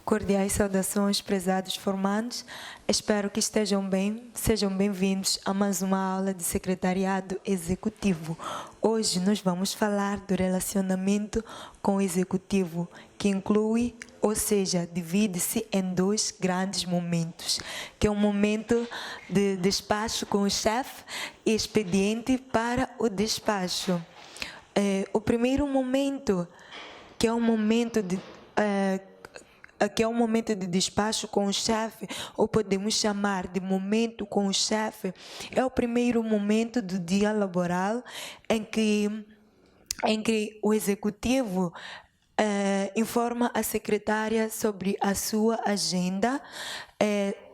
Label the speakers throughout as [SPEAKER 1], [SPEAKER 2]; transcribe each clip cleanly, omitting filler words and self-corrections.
[SPEAKER 1] Cordiais saudações, prezados formandos. Espero que estejam bem. Sejam bem-vindos a mais uma aula de secretariado executivo. Hoje nós vamos falar do relacionamento com o executivo, que inclui, ou seja, divide-se em dois grandes momentos, que é o momento de despacho com o chefe e expediente para o despacho. O primeiro momento, que é o momento de despacho com o chefe, ou podemos chamar de momento com o chefe, é o primeiro momento do dia laboral em que o executivo informa a secretária sobre a sua agenda.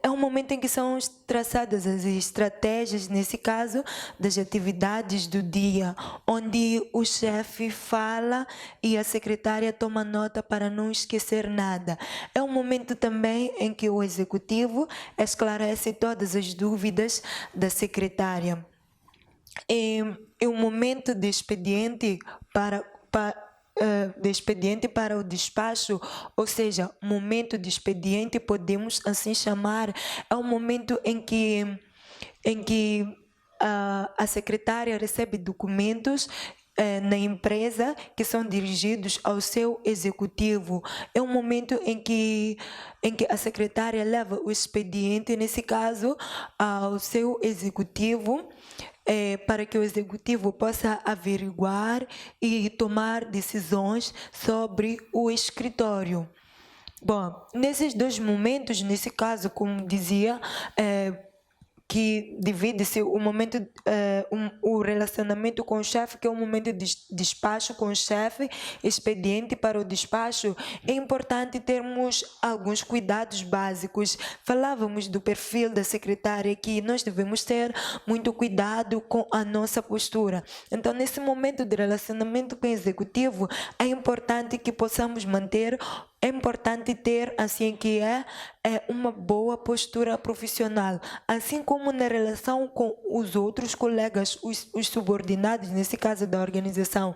[SPEAKER 1] É um momento em que são traçadas as estratégias, nesse caso, das atividades do dia, onde o chefe fala e a secretária toma nota para não esquecer nada. É um momento também em que o executivo esclarece todas as dúvidas da secretária. É um momento de expediente para o despacho, ou seja, momento de expediente, podemos assim chamar, é um momento em que a secretária recebe documentos na empresa que são dirigidos ao seu executivo. É um momento em que a secretária leva o expediente, nesse caso, ao seu executivo, para que o executivo possa averiguar e tomar decisões sobre o escritório. Bom, nesses dois momentos, nesse caso, como dizia, que divide-se o momento, o relacionamento com o chefe, que é o momento de despacho com o chefe, expediente para o despacho. É importante termos alguns cuidados básicos. Falávamos do perfil da secretária, que nós devemos ter muito cuidado com a nossa postura. Então, nesse momento de relacionamento com o executivo, é importante que possamos manter, é importante ter, assim que é uma boa postura profissional, assim como na relação com os outros colegas, os subordinados, nesse caso da organização.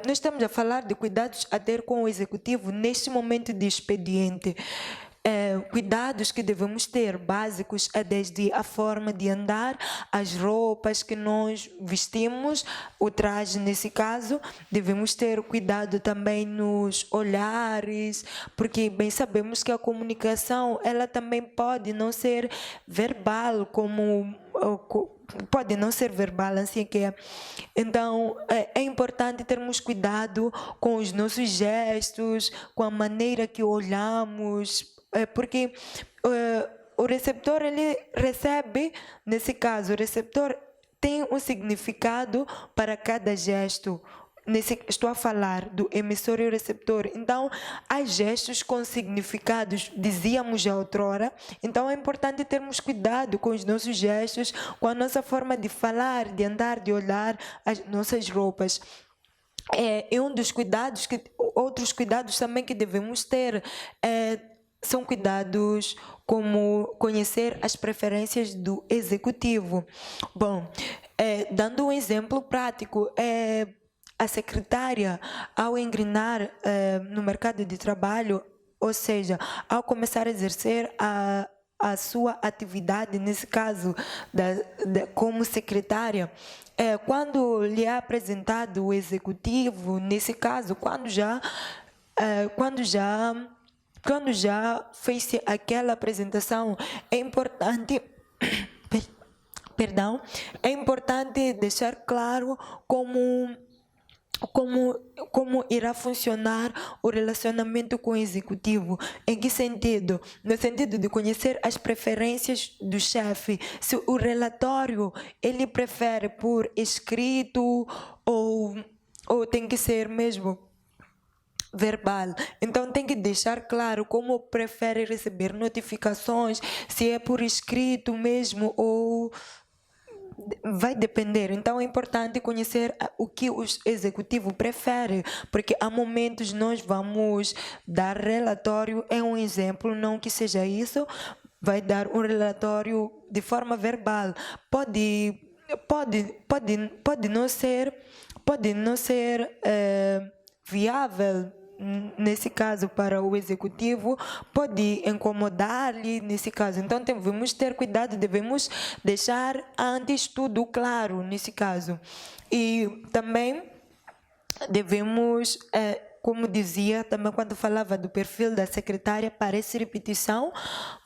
[SPEAKER 1] Nós estamos a falar de cuidados a ter com o executivo neste momento de expediente. Cuidados que devemos ter básicos é desde a forma de andar, as roupas que nós vestimos, o traje nesse caso. Devemos ter cuidado também nos olhares, porque bem sabemos que a comunicação, ela também pode não ser verbal, pode não ser verbal, assim que é. Então, é importante termos cuidado com os nossos gestos, com a maneira que olhamos, porque o receptor, ele recebe, nesse caso, o receptor tem um significado para cada gesto. Estou a falar do emissor e o receptor. Então, há gestos com significados, dizíamos já outrora. Então, é importante termos cuidado com os nossos gestos, com a nossa forma de falar, de andar, de olhar, as nossas roupas. É um dos cuidados, outros cuidados também que devemos ter são cuidados como conhecer as preferências do executivo. Bom, dando um exemplo prático, a secretária, ao engrenar no mercado de trabalho, ou seja, ao começar a exercer a sua atividade, nesse caso, como secretária, quando lhe é apresentado o executivo, nesse caso, quando já fez aquela apresentação, é importante é importante deixar claro como irá funcionar o relacionamento com o executivo. Em que sentido? No sentido de conhecer as preferências do chefe. Se o relatório ele prefere por escrito ou tem que ser mesmo verbal. Então tem que deixar claro como prefere receber notificações, se é por escrito mesmo ou vai depender. Então é importante conhecer o que o executivo prefere, porque há momentos nós vamos dar relatório, é um exemplo, não que seja isso, vai dar um relatório de forma verbal. Pode não ser viável nesse caso, para o executivo, pode incomodar-lhe, nesse caso. Então, devemos ter cuidado, devemos deixar antes tudo claro, nesse caso. E também devemos, como dizia, também quando falava do perfil da secretária, parece repetição,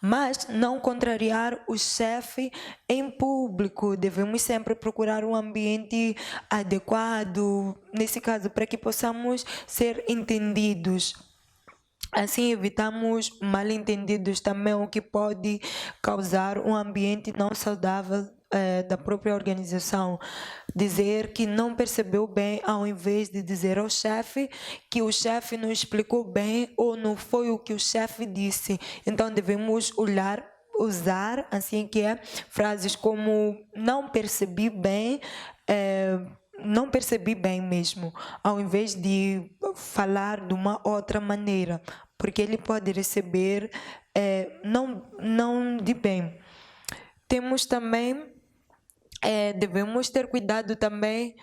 [SPEAKER 1] mas não contrariar o chefe em público. Devemos sempre procurar um ambiente adequado, nesse caso, para que possamos ser entendidos. Assim evitamos mal-entendidos também, o que pode causar um ambiente não saudável da própria organização. Dizer que não percebeu bem, ao invés de dizer ao chefe que o chefe não explicou bem ou não foi o que o chefe disse. Então devemos usar, assim que é, frases como não percebi bem, não percebi bem mesmo, ao invés de falar de uma outra maneira, porque ele pode receber não de bem. Temos também, devemos ter cuidado também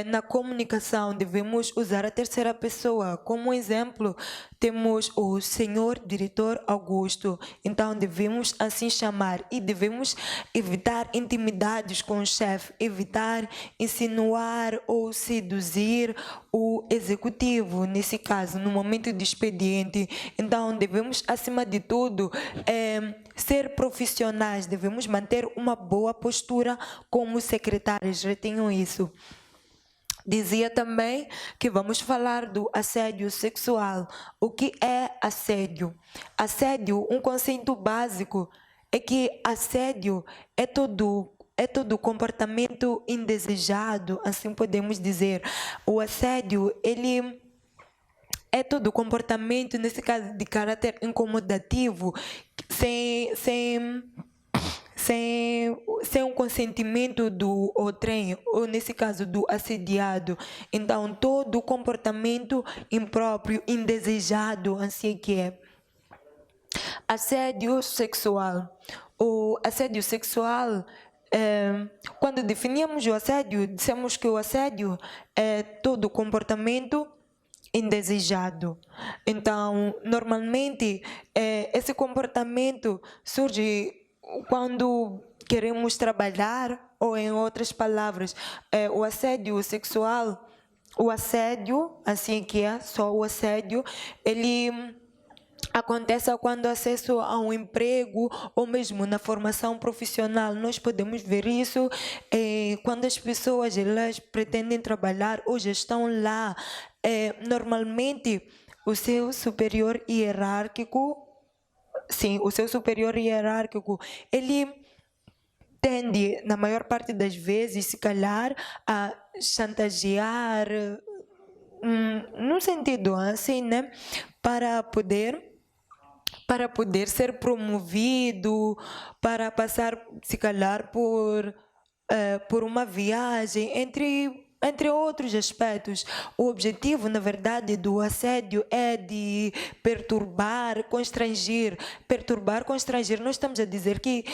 [SPEAKER 1] na comunicação, devemos usar a terceira pessoa. Como exemplo, temos o senhor diretor Augusto, então devemos assim chamar e devemos evitar intimidades com o chefe, evitar insinuar ou seduzir o executivo, nesse caso, no momento de expediente. Então, devemos, acima de tudo, ser profissionais, devemos manter uma boa postura como secretários, retenham isso. Dizia também que vamos falar do assédio sexual. O que é assédio? Assédio, um conceito básico, é que assédio é todo comportamento indesejado, assim podemos dizer. O assédio, ele é todo comportamento, nesse caso, de caráter incomodativo, sem um consentimento do outrem, ou nesse caso do assediado. Então, todo comportamento impróprio, indesejado, assim que é. Assédio sexual. O assédio sexual, quando definimos o assédio, dissemos que o assédio é todo comportamento indesejado. Então, normalmente, esse comportamento surge quando queremos trabalhar, ou em outras palavras, o assédio sexual, o assédio, assim que é, só o assédio, ele acontece quando acesso a um emprego ou mesmo na formação profissional. Nós podemos ver isso quando as pessoas elas pretendem trabalhar ou já estão lá. Normalmente, o seu superior hierárquico, ele tende, na maior parte das vezes, se calhar, a chantagear, num sentido assim, né? Para poder ser promovido, para passar, se calhar, por uma viagem, entre outros aspectos. O objetivo, na verdade, do assédio é de perturbar, constranger. Perturbar, constranger, nós estamos a dizer que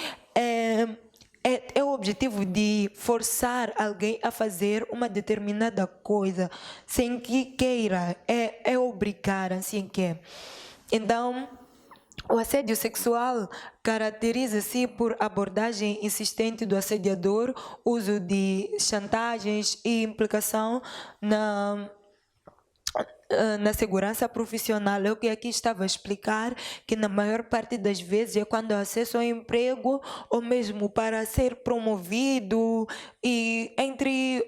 [SPEAKER 1] é o objetivo de forçar alguém a fazer uma determinada coisa, sem que queira, é obrigar, assim que é. Então, o assédio sexual caracteriza-se por abordagem insistente do assediador, uso de chantagens e implicação na segurança profissional. Eu que aqui estava a explicar que na maior parte das vezes é quando acesso ao emprego ou mesmo para ser promovido e entre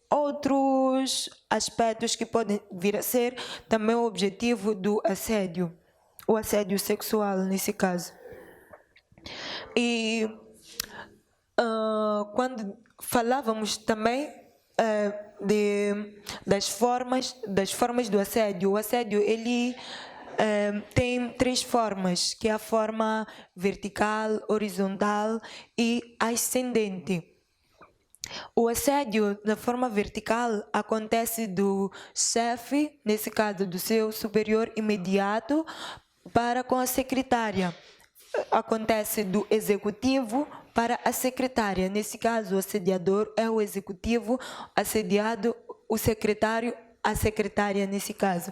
[SPEAKER 1] outros aspectos que podem vir a ser também o objetivo do assédio. O assédio sexual, nesse caso. E quando falávamos também das formas do assédio, o assédio ele tem 3 formas, que é a forma vertical, horizontal e ascendente. O assédio da forma vertical acontece do chefe, nesse caso do seu superior imediato, para com a secretária. Acontece do executivo para a secretária. Nesse caso, o assediador é o executivo, assediado, o secretário, a secretária, nesse caso.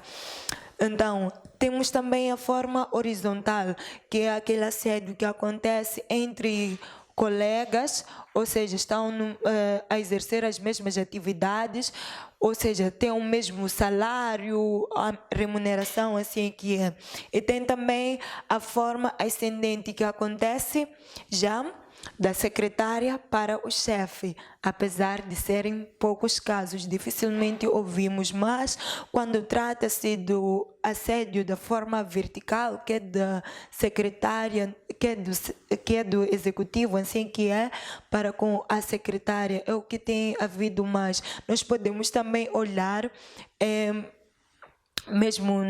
[SPEAKER 1] Então, temos também a forma horizontal, que é aquele assédio que acontece entre colegas, ou seja, estão a exercer as mesmas atividades, ou seja, têm o mesmo salário, a remuneração, assim que é. E tem também a forma ascendente, que acontece já da secretária para o chefe, apesar de serem poucos casos, dificilmente ouvimos, mas quando trata-se do assédio da forma vertical, que é da secretária, que é do executivo, assim que é, para com a secretária, é o que tem havido mais. Nós podemos também olhar mesmo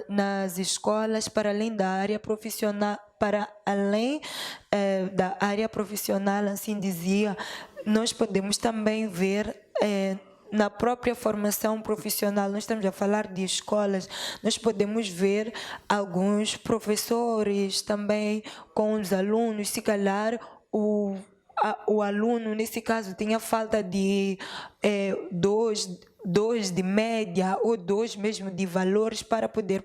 [SPEAKER 1] nas escolas, para além da área profissional, para além da área profissional, assim dizia, nós podemos também ver na própria formação profissional, nós estamos a falar de escolas, nós podemos ver alguns professores também com os alunos, se calhar o aluno, nesse caso, tinha falta de dois de média ou dois mesmo de valores para poder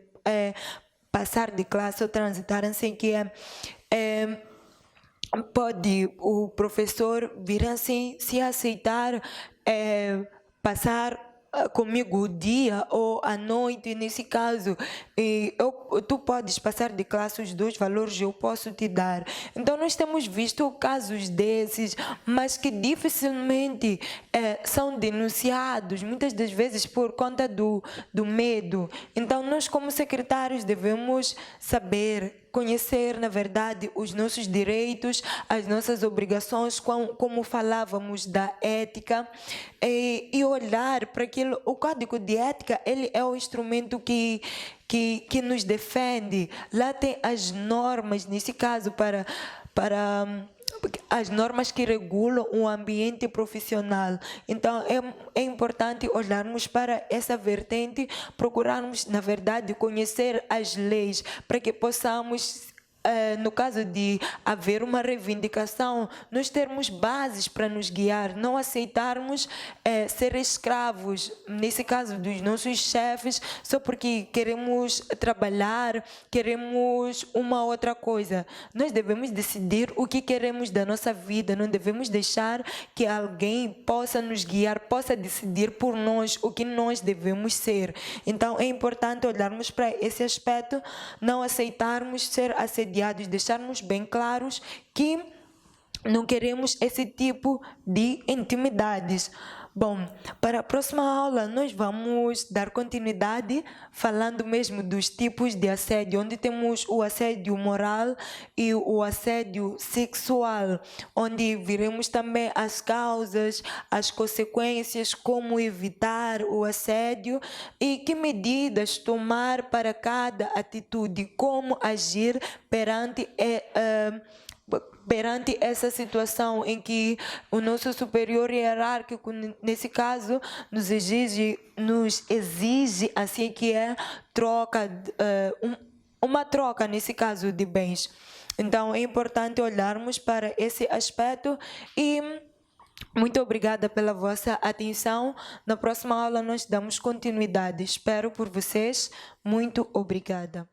[SPEAKER 1] passar de classe ou transitar, assim que pode o professor vir assim, se aceitar passar comigo o dia ou a noite, nesse caso, tu podes passar de classe, os dois valores eu posso te dar. Então, nós temos visto casos desses, mas que dificilmente são denunciados, muitas das vezes por conta do medo. Então, nós como secretários devemos saber, conhecer, na verdade, os nossos direitos, as nossas obrigações, como falávamos da ética, e olhar para aquilo. O código de ética, ele é o instrumento que nos defende. Lá tem as normas, nesse caso, para as normas que regulam o ambiente profissional. Então, é importante olharmos para essa vertente, procurarmos, na verdade, conhecer as leis, para que possamos, no caso de haver uma reivindicação, nós termos bases para nos guiar, não aceitarmos ser escravos, nesse caso dos nossos chefes, só porque queremos trabalhar, queremos uma outra coisa. Nós devemos decidir o que queremos da nossa vida, não devemos deixar que alguém possa nos guiar, possa decidir por nós o que nós devemos ser. Então, é importante olharmos para esse aspecto, não aceitarmos ser assediados, deixarmos bem claros que não queremos esse tipo de intimidades. Bom, para a próxima aula nós vamos dar continuidade falando mesmo dos tipos de assédio, onde temos o assédio moral e o assédio sexual, onde veremos também as causas, as consequências, como evitar o assédio e que medidas tomar para cada atitude, como agir perante essa situação em que o nosso superior hierárquico, nesse caso, nos exige assim que é troca, uma troca, nesse caso, de bens. Então, é importante olharmos para esse aspecto e muito obrigada pela vossa atenção. Na próxima aula nós damos continuidade. Espero por vocês. Muito obrigada.